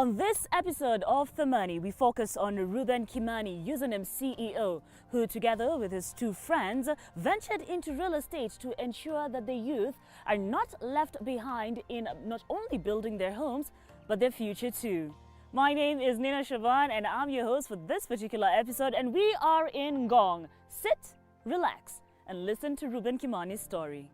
On this episode of Thamani, we focus on Ruben Kimani, username CEO, who together with his two friends ventured into real estate to ensure that the youth are not left behind in not only building their homes, but their future too. My name is Nina Shaban and I'm your host for this particular episode, and we are in Ngong. Sit, relax and listen to Ruben Kimani's story.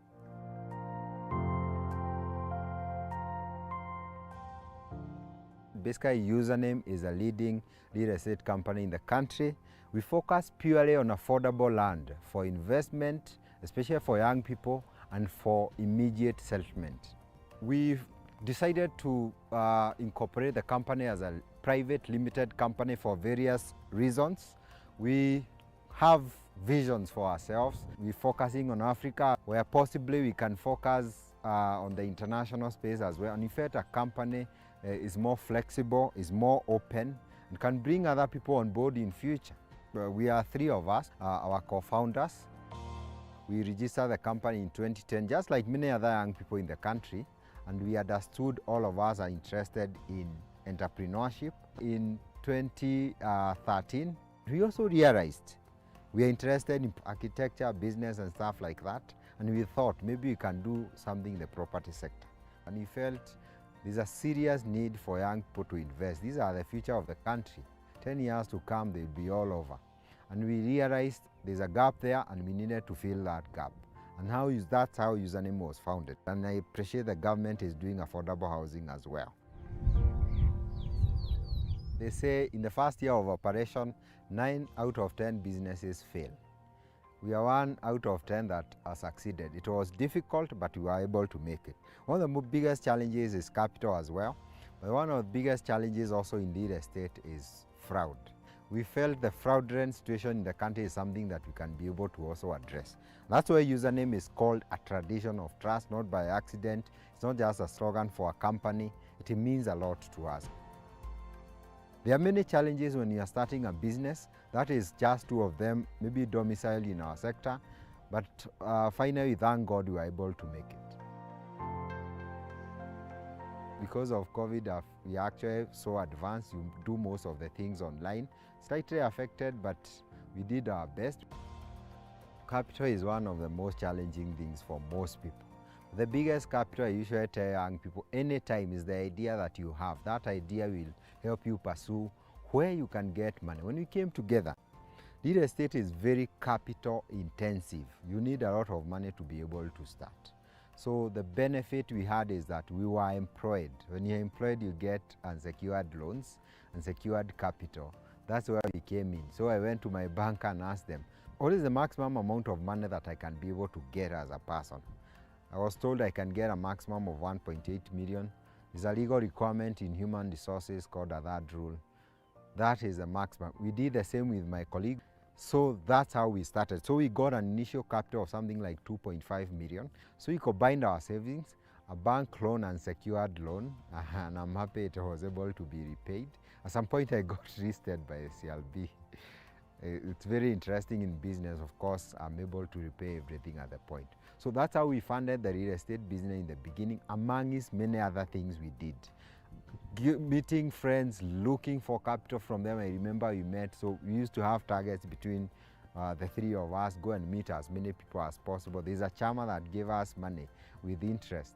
Basically, username is a leading real estate company in the country. We focus purely on affordable land for investment, especially for young people and for immediate settlement. We've decided to incorporate the company as a private limited company for various reasons. We have visions for ourselves. We're focusing on Africa, where possibly we can focus on the international space as well. And in fact, a company is more flexible, is more open, and can bring other people on board in future. We are three of us, our co-founders. We registered the company in 2010, just like many other young people in the country, and we understood all of us are interested in entrepreneurship. In 2013, we also realized we are interested in architecture, business and stuff like that, and we thought maybe we can do something in the property sector. And we felt there's a serious need for young people to invest. These are the future of the country. 10 years to come, they'll be all over. And we realized there's a gap there and we needed to fill that gap. And that's how username was founded. And I appreciate the government is doing affordable housing as well. They say in the first year of operation, 9 out of 10 businesses fail. We are 1 out of 10 that has succeeded. It was difficult, but we were able to make it. One of the biggest challenges is capital as well. But one of the biggest challenges also in real estate is fraud. We felt the fraudulent situation in the country is something that we can be able to also address. That's why username is called a tradition of trust, not by accident. It's not just a slogan for a company. It means a lot to us. There are many challenges when you are starting a business. That is just 2 of them, maybe domicile in our sector. But finally, thank God we were able to make it. Because of COVID, we actually so advanced, you do most of the things online. Slightly affected, but we did our best. Capital is one of the most challenging things for most people. The biggest capital I usually tell young people anytime is the idea that you have. That idea will help you pursue where you can get money. When we came together, real estate is very capital intensive. You need a lot of money to be able to start. So the benefit we had is that we were employed. When you're employed, you get unsecured loans, unsecured capital. That's where we came in. So I went to my banker and asked them, what is the maximum amount of money that I can be able to get as a person? I was told I can get a maximum of 1.8 million. There's a legal requirement in human resources called a third rule. That is the maximum. We did the same with my colleague. So that's how we started. So we got an initial capital of something like 2.5 million. So we combined our savings, a bank loan and secured loan, and I'm happy it was able to be repaid. At some point I got listed by CLB. It's very interesting in business. Of course, I'm able to repay everything at the point. So that's how we funded the real estate business in the beginning, among many other things we did. Meeting friends, looking for capital from them. I remember we met, so we used to have targets between the 3 of us, go and meet as many people as possible. There's a chairman that gave us money with interest.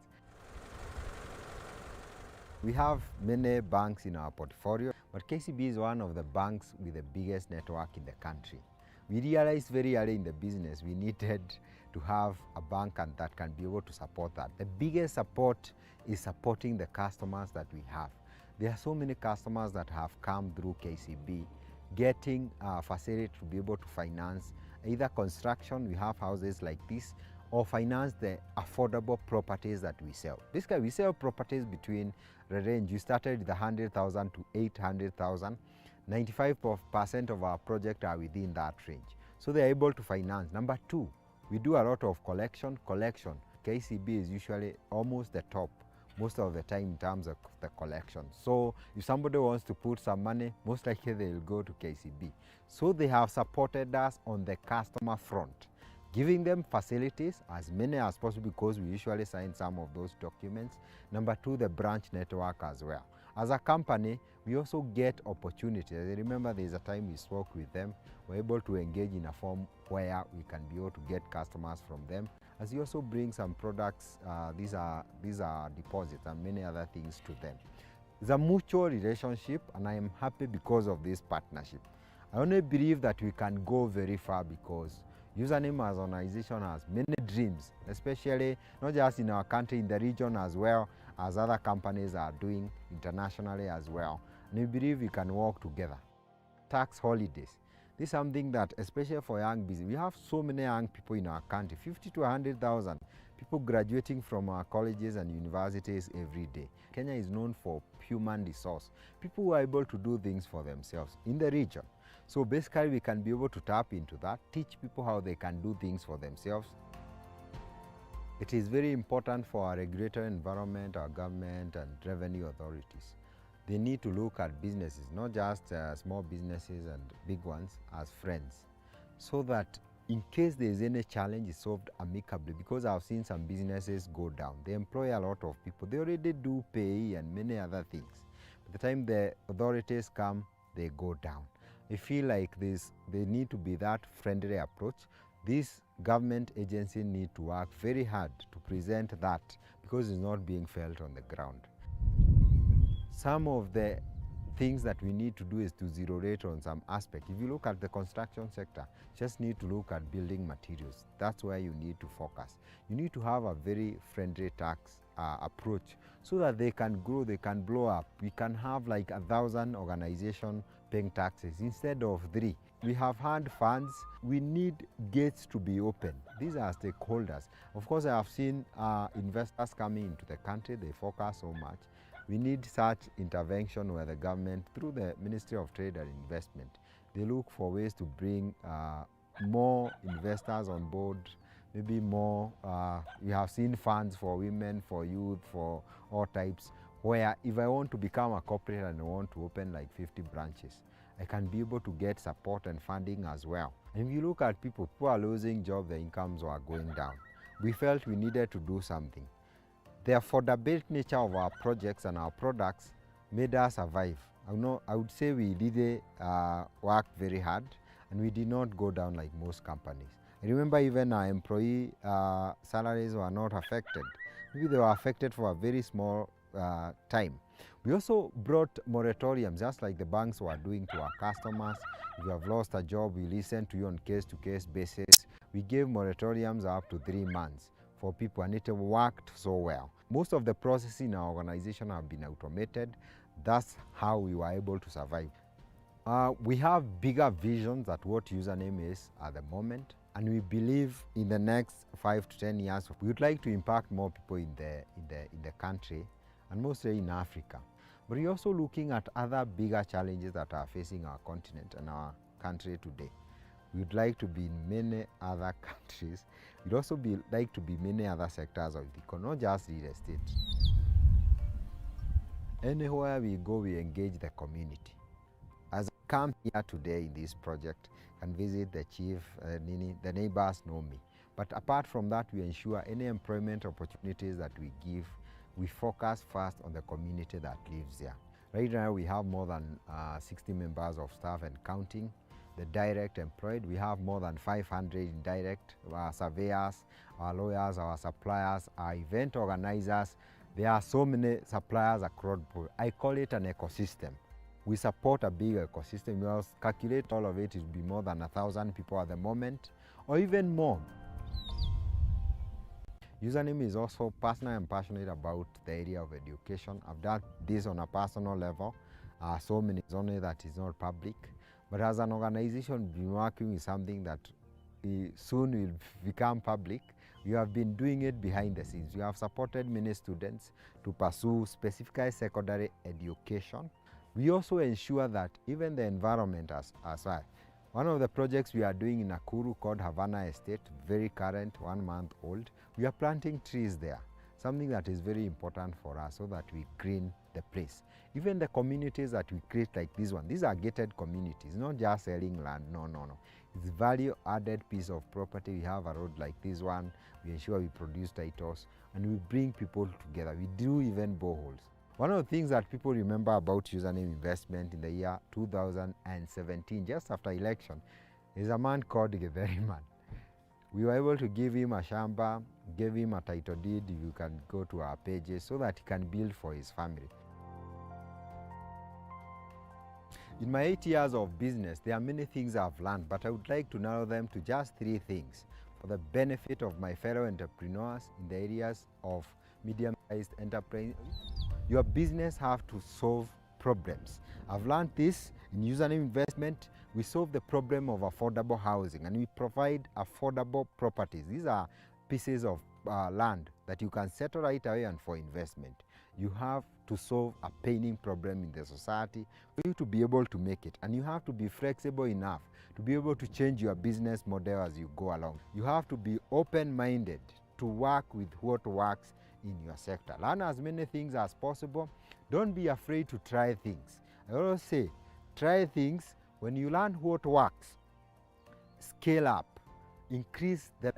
We have many banks in our portfolio, but KCB is one of the banks with the biggest network in the country. We realized very early in the business we needed to have a bank that can be able to support that. The biggest support is supporting the customers that we have. There are so many customers that have come through KCB, getting a facility to be able to finance either construction, we have houses like this, or finance the affordable properties that we sell. Basically, we sell properties between the range. We started with 100,000 to 800,000. 95% of our projects are within that range. So they're able to finance. Number 2, we do a lot of collection. KCB is usually almost the top most of the time in terms of the collection. So if somebody wants to put some money, most likely they will go to KCB. So they have supported us on the customer front, giving them facilities, as many as possible, because we usually sign some of those documents. Number 2, the branch network as well. As a company, we also get opportunities. I remember there's a time we spoke with them. We're able to engage in a form where we can be able to get customers from them. As we also bring some products, these are deposits and many other things to them. It's a mutual relationship, and I am happy because of this partnership. I only believe that we can go very far because Username as an organization has many dreams, especially not just in our country, in the region as well as other companies are doing internationally as well. And we believe we can work together. Tax holidays. This is something that, especially for young business, we have so many young people in our country, 50 to 100,000 people graduating from our colleges and universities every day. Kenya is known for human resource, people who are able to do things for themselves in the region. So basically we can be able to tap into that, teach people how they can do things for themselves. It is very important for our regulatory environment, our government and revenue authorities. They need to look at businesses, not just small businesses and big ones, as friends, so that in case there is any challenge, it's solved amicably. Because I've seen some businesses go down. They employ a lot of people. They already do pay and many other things. By the time the authorities come, they go down. I feel like there need to be that friendly approach. These government agencies need to work very hard to present that, because it's not being felt on the ground. Some of the things that we need to do is to zero rate on some aspect. If you look at the construction sector, just need to look at building materials. That's where you need to focus. You need to have a very friendly tax approach so that they can grow, they can blow up. We can have like 1,000 organizations paying taxes instead of 3. We have had funds. We need gates to be open. These are stakeholders. Of course, I have seen investors coming into the country. They focus so much. We need such intervention where the government, through the Ministry of Trade and Investment, they look for ways to bring more investors on board, maybe more. We have seen funds for women, for youth, for all types, where if I want to become a corporate and I want to open like 50 branches, I can be able to get support and funding as well. And if you look at people who are losing jobs, their incomes are going down. We felt we needed to do something. The affordable nature of our projects and our products made us survive. I would say we really worked very hard, and we did not go down like most companies. I remember even our employee salaries were not affected. Maybe they were affected for a very small time. We also brought moratoriums, just like the banks were doing to our customers. If you have lost a job, we listen to you on case-to-case basis. We gave moratoriums up to 3 months for people, and it worked so well. Most of the processes in our organization have been automated. That's how we were able to survive. We have bigger visions at what Username is at the moment, and we believe in the next 5 to 10 years, we would like to impact more people in the country, and mostly in Africa. But we're also looking at other bigger challenges that are facing our continent and our country today. We'd like to be in many other countries. We'd also like to be many other sectors of the economy, not just real estate. Anywhere we go, we engage the community. As I come here today in this project and visit the chief, the neighbors know me. But apart from that, we ensure any employment opportunities that we give, we focus first on the community that lives there. Right now, we have more than 60 members of staff and counting. The direct employed, we have more than 500 indirect, our surveyors, our lawyers, our suppliers, our event organizers. There are so many suppliers across the board. I call it an ecosystem. We support a big ecosystem. We will calculate all of it, it will be more than 1,000 people at the moment, or even more. Username is also personal and passionate about the area of education. I've done this on a personal level. So many, it's only that it's not public. But as an organization, we've been working with something that soon will become public. We have been doing it behind the scenes. We have supported many students to pursue specifically secondary education. We also ensure that even the environment as well. One of the projects we are doing in Nakuru called Havana Estate, very current, 1 month old, we are planting trees there, something that is very important for us so that we green the place. Even the communities that we create like this one, these are gated communities, not just selling land, no. It's value added piece of property. We have a road like this one, we ensure we produce titles, and we bring people together. We do even boreholes. One of the things that people remember about username investment in the year 2017, just after election, is a man called Getheriman. We were able to give him a shamba, gave him a title deed. You can go to our pages so that he can build for his family. In my 8 years of business, there are many things I've learned, but I would like to narrow them to just 3 things for the benefit of my fellow entrepreneurs in the areas of medium-sized enterprise. Your business have to solve problems. I've learned this in username investment. We solve the problem of affordable housing, and we provide affordable properties. These are pieces of land that you can settle right away and for investment. You have to solve a paining problem in the society for you to be able to make it, and you have to be flexible enough to be able to change your business model as you go along. You have to be open-minded to work with what works in your sector. Learn as many things as possible. Don't be afraid to try things. I always say, try things. When you learn what works, scale up, increase the